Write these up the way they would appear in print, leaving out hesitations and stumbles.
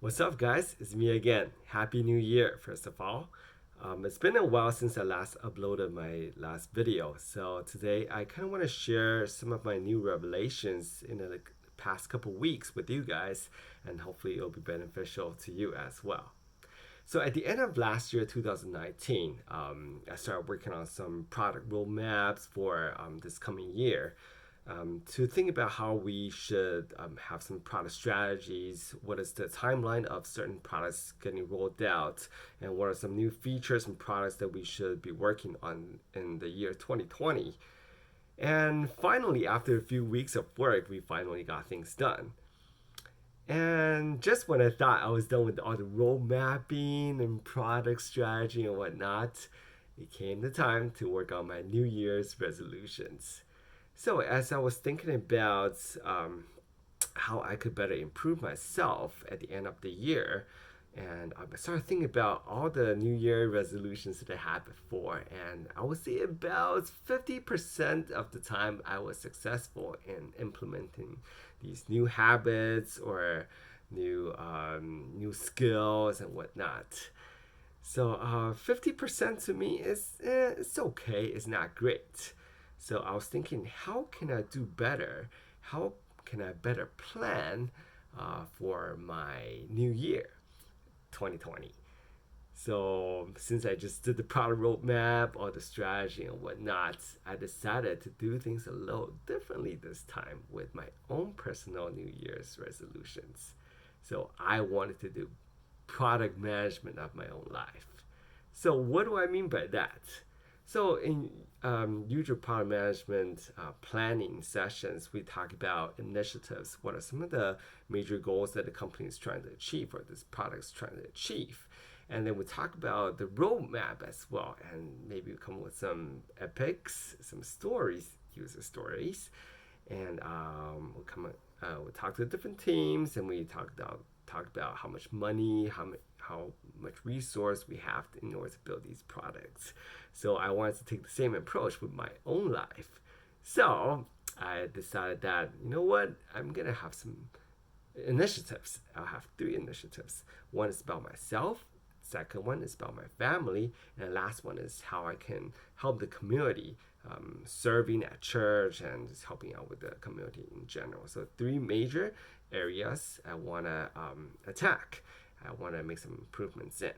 What's up, guys? It's me again. Happy New Year, first of all. It's been a while since I last uploaded my last video, so today I kind of want to share some of my new revelations in the past couple weeks with you guys, and hopefully it'll be beneficial to you as well. So at the end of last year, 2019, I started working on some product roadmaps for this coming year to think about how we should have some product strategies, what is the timeline of certain products getting rolled out, and what are some new features and products that we should be working on in the year 2020. And finally, after a few weeks of work, we finally got things done. And just when I thought I was done with all the road mapping and product strategy and whatnot, it came the time to work on my New Year's resolutions. So, as I was thinking about how I could better improve myself at the end of the year, and I started thinking about all the New Year resolutions that I had before, and I would say about 50% of the time I was successful in implementing these new habits or new skills and whatnot. So 50% to me is it's okay. It's not great. So I was thinking, how can I do better? How can I better plan for my new year, 2020? So since I just did the product roadmap, all the strategy and whatnot, I decided to do things a little differently this time with my own personal New Year's resolutions. So I wanted to do product management of my own life. So what do I mean by that? So in usual product management planning sessions, we talk about initiatives. What are some of the major goals that the company is trying to achieve or this product is trying to achieve? And then we talk about the roadmap as well, and maybe we come up with some epics, some stories, user stories, and we'll talk to different teams, and we talk about how much money, how much resource we have in order to build these products. So I wanted to take the same approach with my own life. So I decided that you know what, I'm gonna have some initiatives. I'll have three initiatives. One is about myself. Second one is about my family, and the last one is how I can help the community, serving at church and just helping out with the community in general. So three major areas I want to attack. I want to make some improvements in.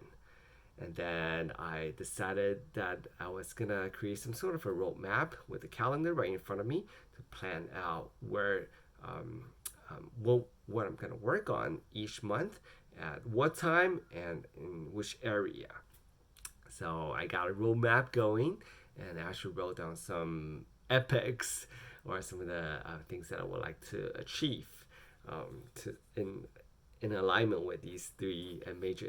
And then I decided that I was gonna create some sort of a roadmap with a calendar right in front of me to plan out where what I'm gonna work on each month, at what time, and in which area. So I got a roadmap going, and I actually wrote down some epics or some of the things that I would like to achieve to in alignment with these three major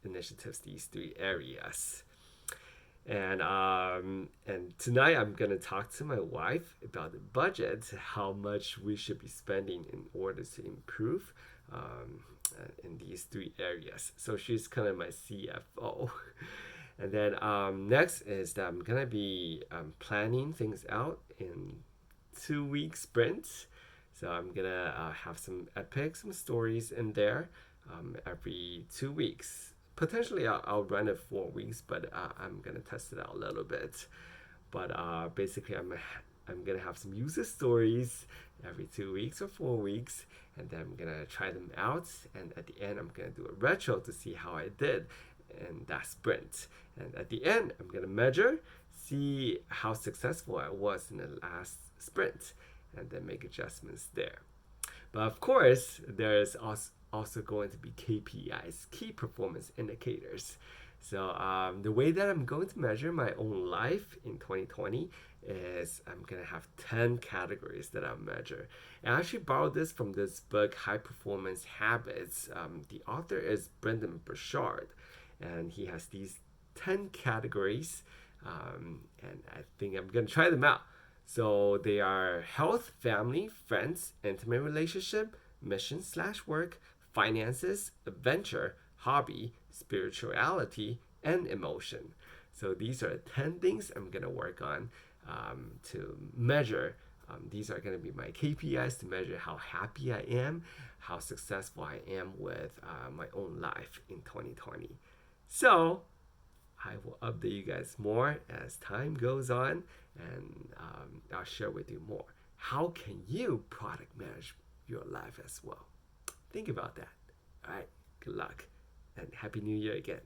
initiatives, these three areas. And tonight I'm gonna talk to my wife about the budget, how much we should be spending in order to improve in these three areas. So she's kind of my CFO. And then next is that I'm gonna be planning things out in 2 week sprints. So I'm gonna have some epics, some stories in there every 2 weeks. Potentially I'll run it 4 weeks, but I'm gonna test it out a little bit. But basically I'm gonna have some user stories every 2 weeks or 4 weeks, and then I'm gonna try them out. And at the end, I'm gonna do a retro to see how I did in that sprint. And at the end, I'm gonna measure, see how successful I was in the last sprint, and then make adjustments there. But of course, there's also going to be KPIs, key performance indicators. So the way that I'm going to measure my own life in 2020 is I'm gonna have 10 categories that I measure. And I actually borrowed this from this book, High Performance Habits. The author is Brendon Burchard, and he has these 10 categories, and I think I'm gonna try them out. So they are health, family, friends, intimate relationship, mission slash work, finances, adventure, hobby, spirituality, and emotion. So these are 10 things I'm gonna work on to measure These are going to be my KPIs to measure how happy I am, how successful I am with my own life in 2020. So I will update you guys more as time goes on, and I'll share with you more. How can you product manage your life as well? Think about that. All right, good luck and Happy New Year again.